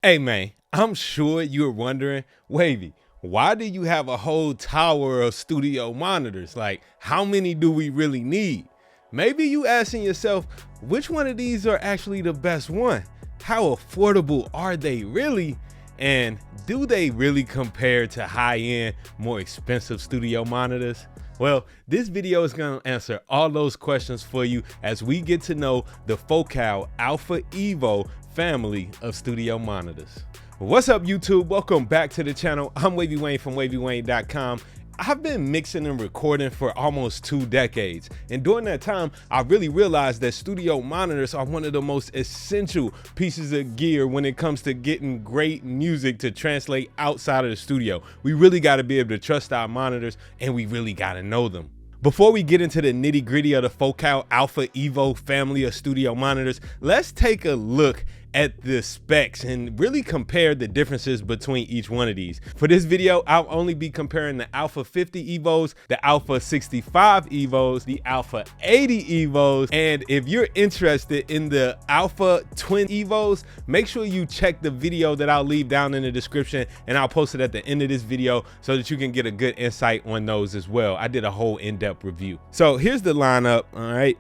Hey man, I'm sure you're wondering, Wavy, why do you have a whole tower of studio monitors? Like, how many do we really need? Maybe you asking yourself, which one of these are actually the best one? How affordable are they really? And do they really compare to high-end, more expensive studio monitors? Well, this video is going to answer all those questions for you as we get to know the Focal Alpha Evo family of studio monitors. What's up, YouTube? Welcome back to the channel. I'm Wavy Wayne from Wayne.wav. I've been mixing and recording for almost 2 decades, and during that time I really realized that studio monitors are one of the most essential pieces of gear when it comes to getting great music to translate outside of the studio. We really got to be able to trust our monitors, and we really got to know them. Before we get into the nitty-gritty of the Focal Alpha Evo family of studio monitors, let's take a look at the specs and really compare the differences between each one of these. For this video, I'll only be comparing the Alpha 50 Evos, the Alpha 65 Evos, the Alpha 80 Evos, and if you're interested in the Alpha Twin Evos, make sure you check the video that I'll leave down in the description, and I'll post it at the end of this video so that you can get a good insight on those as well. I did a whole in-depth review. So here's the lineup, all right?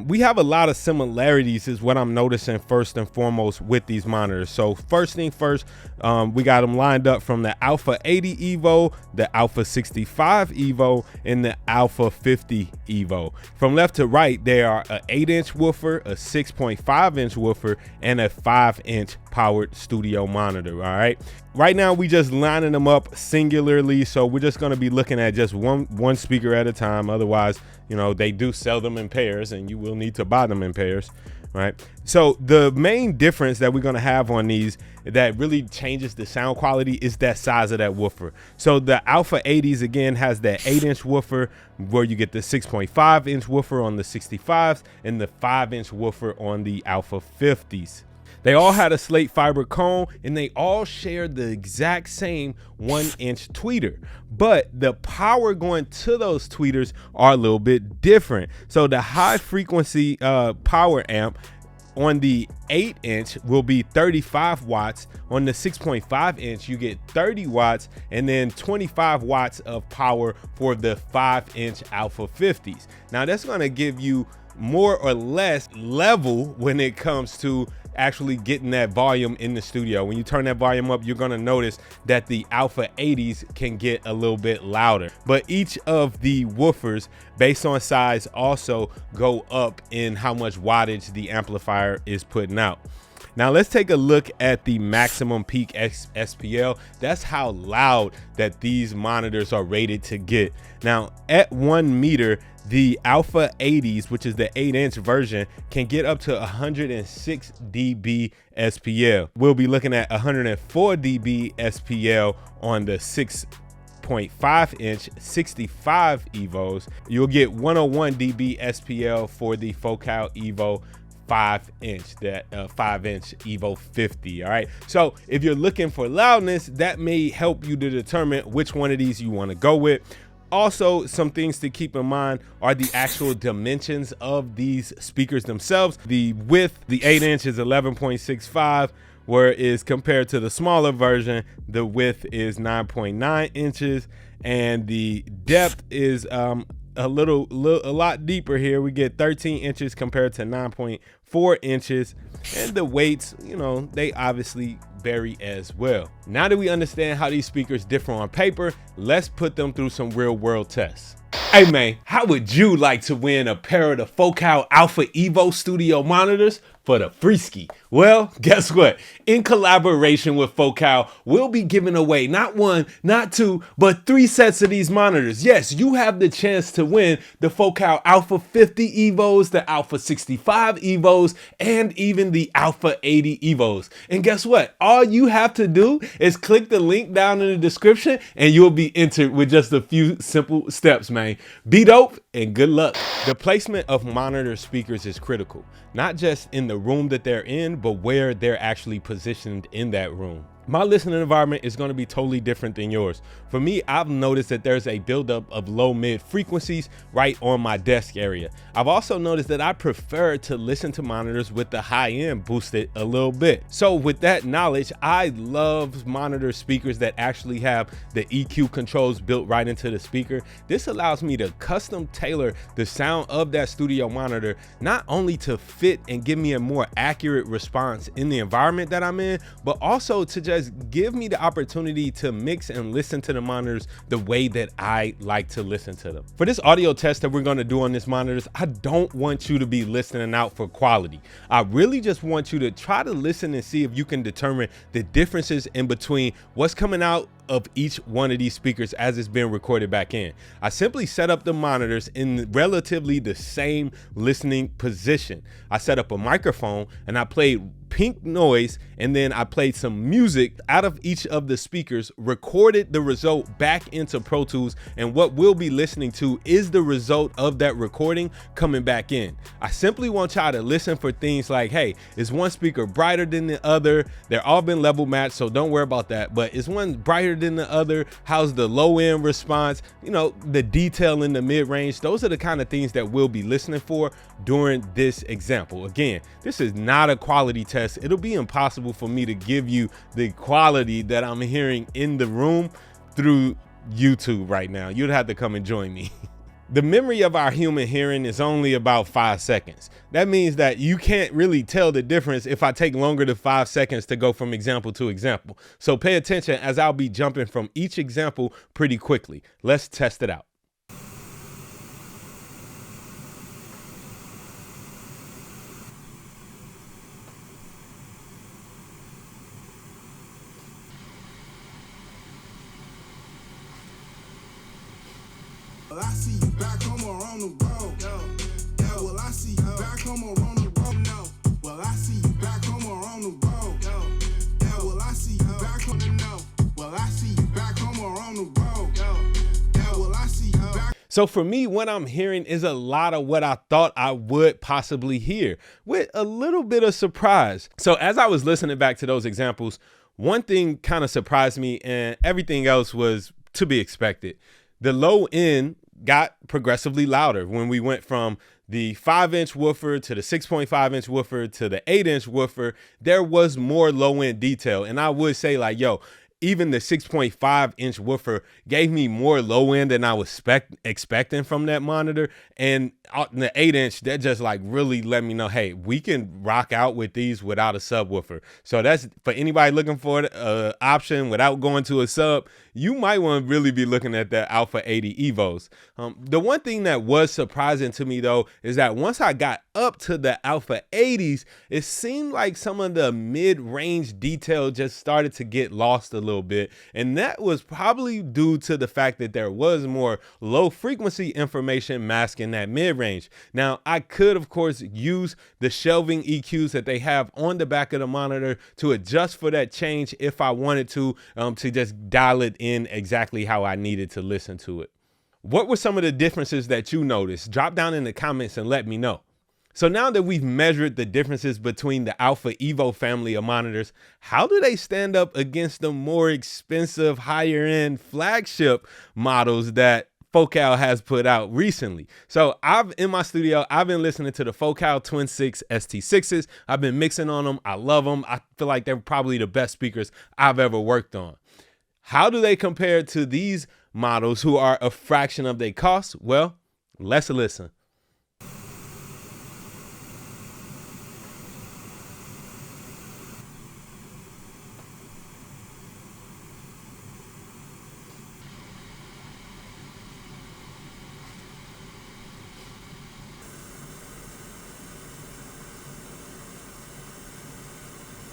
We have a lot of similarities is what I'm noticing first and foremost with these monitors. So first thing first, we got them lined up from the Alpha 80 Evo, the Alpha 65 Evo, and the Alpha 50 Evo. From left to right, there are an 8-inch woofer, a 6.5-inch woofer, and a 5-inch powered studio monitor. All right. Right now, we just lining them up singularly, so we're just going to be looking at just one speaker at a time. Otherwise, you know, they do sell them in pairs, and you will need to buy them in pairs, right? So the main difference that we're going to have on these that really changes the sound quality is that size of that woofer. So the Alpha 80s again has that 8-inch woofer, where you get the 6.5-inch woofer on the 65s and the 5-inch woofer on the Alpha 50s. They all had a slate fiber cone, and they all shared the exact same 1-inch tweeter, but the power going to those tweeters are a little bit different. So the high frequency power amp on the 8-inch will be 35 watts. On the 6.5-inch, you get 30 watts, and then 25 watts of power for the 5-inch Alpha 50s. Now that's going to give you more or less level when it comes to actually getting that volume in the studio. When you turn that volume up, you're going to notice that the Alpha 80s can get a little bit louder, but each of the woofers based on size also go up in how much wattage the amplifier is putting out. Now let's take a look at the maximum peak SPL. That's how loud that these monitors are rated to get. Now at 1 meter, the Alpha 80s, which is the 8-inch version, can get up to 106 dB SPL. We'll be looking at 104 dB SPL on the 6.5-inch 65 Evos. You'll get 101 dB SPL for the Focal Evo 5-inch, that 5-inch Evo 50. All right, so if you're looking for loudness, that may help you to determine which one of these you want to go with. Also, some things to keep in mind are the actual dimensions of these speakers themselves. The width, the 8-inch is 11.65, whereas compared to the smaller version, the width is 9.9 inches, and the depth is a lot deeper here. We get 13 inches compared to 9.4 inches, and the weights, you know, they obviously vary as well. Now that we understand how these speakers differ on paper, let's put them through some real world tests. Hey man, how would you like to win a pair of the Focal Alpha Evo studio monitors for the freeski? Well, guess what? In collaboration with Focal, we'll be giving away not 1, not 2, but 3 sets of these monitors. Yes, you have the chance to win the Focal Alpha 50 Evos, the Alpha 65 Evos, and even the Alpha 80 Evos. And guess what? All you have to do is click the link down in the description, and you'll be entered with just a few simple steps, man. Be dope and good luck. The placement of monitor speakers is critical, not just in the room that they're in, but where they're actually positioned in that room. My listening environment is going to be totally different than yours. For me, I've noticed that there's a buildup of low mid frequencies right on my desk area. I've also noticed that I prefer to listen to monitors with the high end boosted a little bit. So with that knowledge, I love monitor speakers that actually have the EQ controls built right into the speaker. This allows me to custom tailor the sound of that studio monitor, not only to fit and give me a more accurate response in the environment that I'm in, but also to just give me the opportunity to mix and listen to the monitors the way that I like to listen to them. For this audio test that we're going to do on this monitors, I don't want you to be listening out for quality. I really just want you to try to listen and see if you can determine the differences in between what's coming out of each one of these speakers as it's being recorded back in. I simply set up the monitors in relatively the same listening position. I set up a microphone and I played pink noise, and then I played some music out of each of the speakers, recorded the result back into Pro Tools, and what we'll be listening to is the result of that recording coming back in. I simply want y'all to listen for things like, hey, is one speaker brighter than the other? They're all been level matched, so don't worry about that, but is one brighter than the other? How's the low end response? You know, the detail in the mid range. Those are the kind of things that we'll be listening for during this example. Again, this is not a quality test. It'll be impossible for me to give you the quality that I'm hearing in the room through YouTube right now. You'd have to come and join me. The memory of our human hearing is only about 5 seconds. That means that you can't really tell the difference if I take longer than 5 seconds to go from example to example. So pay attention as I'll be jumping from each example pretty quickly. Let's test it out. Well, I see you back home or on the road. Yeah, well, I see you back home or on the road. No, well, I see you back home or on the road. Yeah, well, I see you back home. No, well, I see you back home or on the road. Yeah, well, I see you back. So for me, what I'm hearing is a lot of what I thought I would possibly hear, with a little bit of surprise. So as I was listening back to those examples, one thing kind of surprised me, and everything else was to be expected. The low end got progressively louder when we went from the 5-inch woofer to the 6.5-inch woofer to the 8-inch woofer. There was more low end detail. And I would say, like, yo, even the 6.5-inch woofer gave me more low end than I was expecting from that monitor. And the 8-inch, that just like really let me know, hey, we can rock out with these without a subwoofer. So that's for anybody looking for an option without going to a sub. You might want to really be looking at the Alpha 80 Evos. The one thing that was surprising to me, though, is that once I got up to the Alpha 80s, it seemed like some of the mid-range detail just started to get lost a little bit. And that was probably due to the fact that there was more low frequency information masking that mid-range. Now, I could, of course, use the shelving EQs that they have on the back of the monitor to adjust for that change if I wanted to just dial it in exactly how I needed to listen to it. What were some of the differences that you noticed? Drop down in the comments and let me know. So now that we've measured the differences between the Alpha Evo family of monitors, how do they stand up against the more expensive, higher end flagship models that Focal has put out recently? So in my studio, I've been listening to the Focal Twin 6 ST6s. I've been mixing on them. I love them. I feel like they're probably the best speakers I've ever worked on. How do they compare to these models who are a fraction of their cost? Well, let's listen.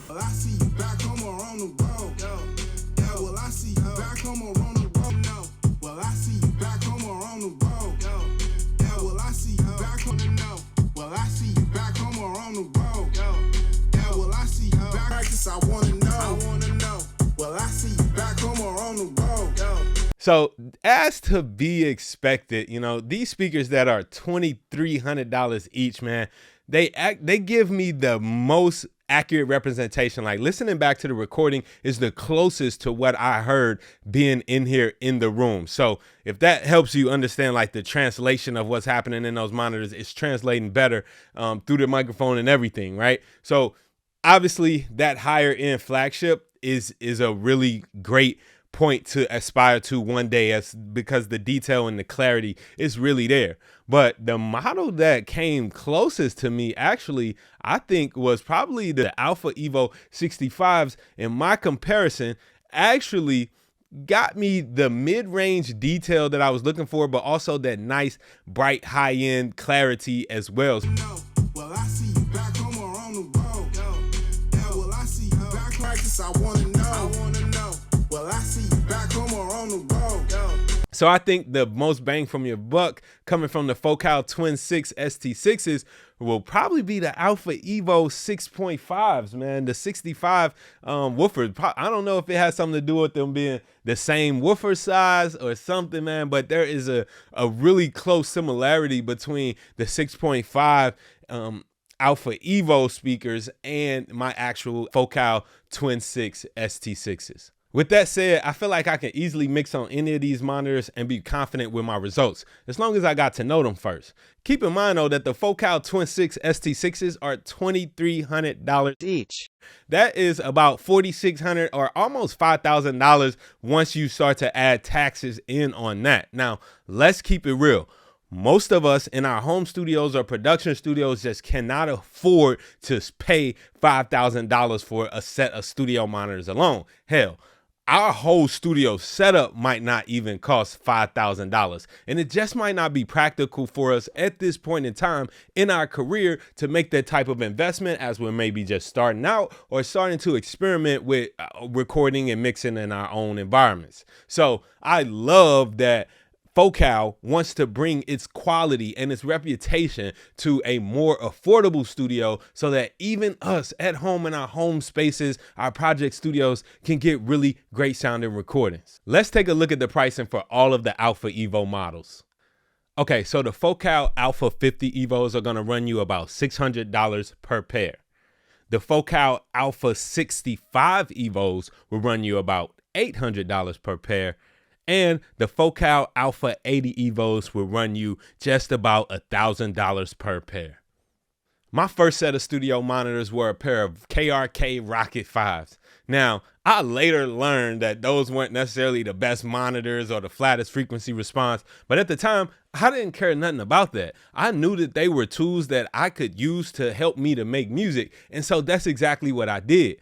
Well, I see you back home or on the road. Yeah, well, I see you back home or on the road. No, well, I see you back home or on the road. Yeah, well, I see you back home. No, well, I see you back home or on the road. Yeah, well, I see you back. Practice, I wanna know. Well, I see you back home or on the road. So as to be expected, you know, these speakers that are $2,300 each, man, they give me the most accurate representation. Like listening back to the recording is the closest to what I heard being in here in the room. So if that helps you understand like the translation of what's happening in those monitors, it's translating better through the microphone and everything, right? So obviously that higher end flagship is a really great point to aspire to one day, as because the detail and the clarity is really there. But the model that came closest to me actually, I think, was probably the Alpha Evo 65s. In my comparison, actually got me the mid-range detail that I was looking for, but also that nice bright high-end clarity as well. Well, I see you back home or on the road. Yeah, well, I see you back practice. I wanna know. Well, I see you back home or on the road. So I think the most bang from your buck coming from the Focal Twin 6 ST6s will probably be the Alpha Evo 6.5s, man. The 65 woofers. I don't know if it has something to do with them being the same woofer size or something, man, but there is a really close similarity between the 6.5 Alpha Evo speakers and my actual Focal Twin 6 ST6s. With that said, I feel like I can easily mix on any of these monitors and be confident with my results, as long as I got to know them first. Keep in mind though that the Focal Twin 6 ST6s are $2,300 each. That is about $4,600 or almost $5,000 once you start to add taxes in on that. Now, let's keep it real. Most of us in our home studios or production studios just cannot afford to pay $5,000 for a set of studio monitors alone. Hell, our whole studio setup might not even cost $5,000, and it just might not be practical for us at this point in time in our career to make that type of investment, as we're maybe just starting out or starting to experiment with recording and mixing in our own environments. So I love that Focal wants to bring its quality and its reputation to a more affordable studio so that even us at home in our home spaces, our project studios, can get really great sounding recordings. Let's take a look at the pricing for all of the Alpha Evo models. Okay, so the Focal Alpha 50 Evos are going to run you about $600 per pair. The Focal Alpha 65 Evos will run you about $800 per pair. And the Focal Alpha 80 Evos will run you just about $1,000 per pair. My first set of studio monitors were a pair of KRK Rocket 5s. Now, I later learned that those weren't necessarily the best monitors or the flattest frequency response, but at the time, I didn't care nothing about that. I knew that they were tools that I could use to help me to make music, and so that's exactly what I did.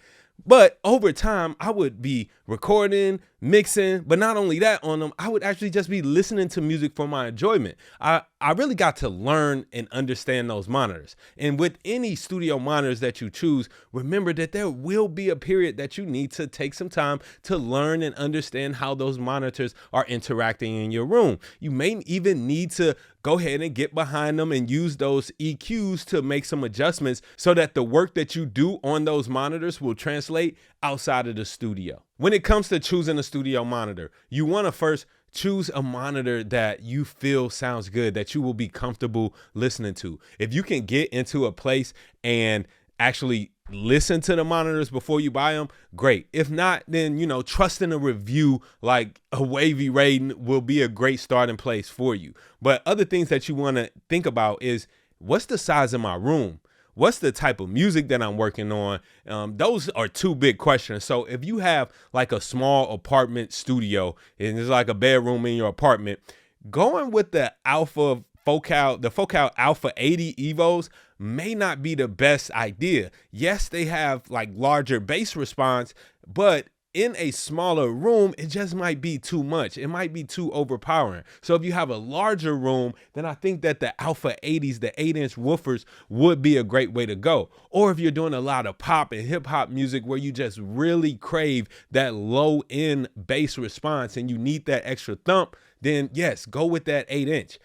But over time, I would be recording, mixing, but not only that on them, I would actually just be listening to music for my enjoyment. I really got to learn and understand those monitors. And with any studio monitors that you choose, remember that there will be a period that you need to take some time to learn and understand how those monitors are interacting in your room. You may even need to go ahead and get behind them and use those EQs to make some adjustments so that the work that you do on those monitors will translate outside of the studio. When it comes to choosing a studio monitor, you want to first choose a monitor that you feel sounds good, that you will be comfortable listening to. If you can get into a place and actually listen to the monitors before you buy them, great. If not, then, trusting a review like a Wavy Wayne will be a great starting place for you. But other things that you want to think about is, what's the size of my room? What's the type of music that I'm working on? Those are two big questions. So if you have like a small apartment studio and it's like a bedroom in your apartment, going with the Focal Alpha 80 Evos may not be the best idea. Yes, they have like larger bass response, but in a smaller room, it just might be too much. It might be too overpowering. So if you have a larger room, then I think that the Alpha 80s, the 8-inch woofers, would be a great way to go. Or if you're doing a lot of pop and hip hop music where you just really crave that low end bass response and you need that extra thump, then yes, go with that 8-inch.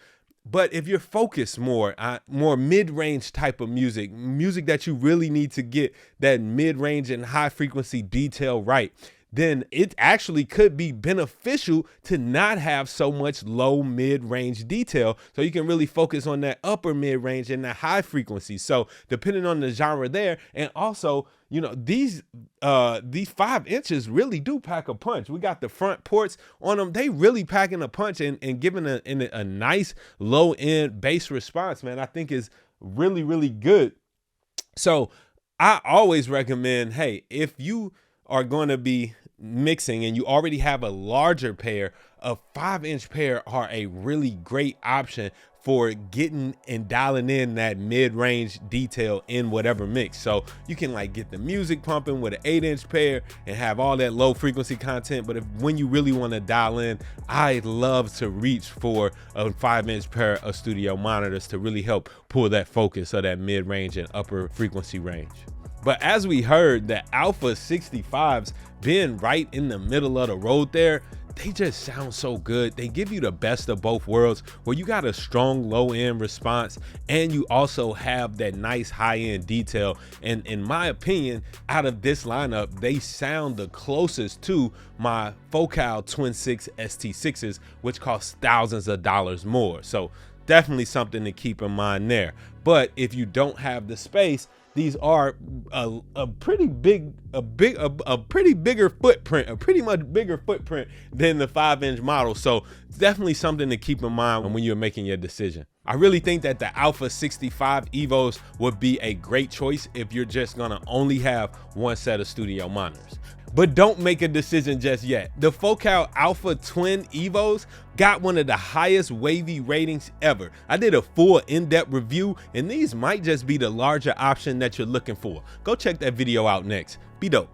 But if you're focused more mid-range type of music that you really need to get that mid-range and high frequency detail right, then it actually could be beneficial to not have so much low mid-range detail, so you can really focus on that upper mid-range and that high frequency. So depending on the genre there, and also, you know, these 5 inches really do pack a punch. We got the front ports on them. They really packing a punch and giving a nice low end bass response, man. I think is really, really good. So I always recommend, hey, if you are going to be mixing and you already have a larger pair, a 5-inch pair are a really great option for getting and dialing in that mid-range detail in whatever mix. So you can like get the music pumping with an 8-inch pair and have all that low frequency content. But when you really want to dial in, I love to reach for a 5-inch pair of studio monitors to really help pull that focus of that mid-range and upper frequency range. But as we heard, the Alpha 65s being right in the middle of the road there, they just sound so good. They give you the best of both worlds, where you got a strong low end response and you also have that nice high end detail. And in my opinion, out of this lineup, they sound the closest to my Focal Twin 6 ST6s, which cost thousands of dollars more. So definitely something to keep in mind there. But if you don't have the space, these are a pretty bigger footprint than the 5-inch model. So definitely something to keep in mind when you're making your decision. I really think that the Alpha 65 Evos would be a great choice if you're just gonna only have one set of studio monitors. But don't make a decision just yet. The Focal Alpha Twin Evos got one of the highest Wavy ratings ever. I did a full in-depth review, and these might just be the larger option that you're looking for. Go check that video out next. Be dope.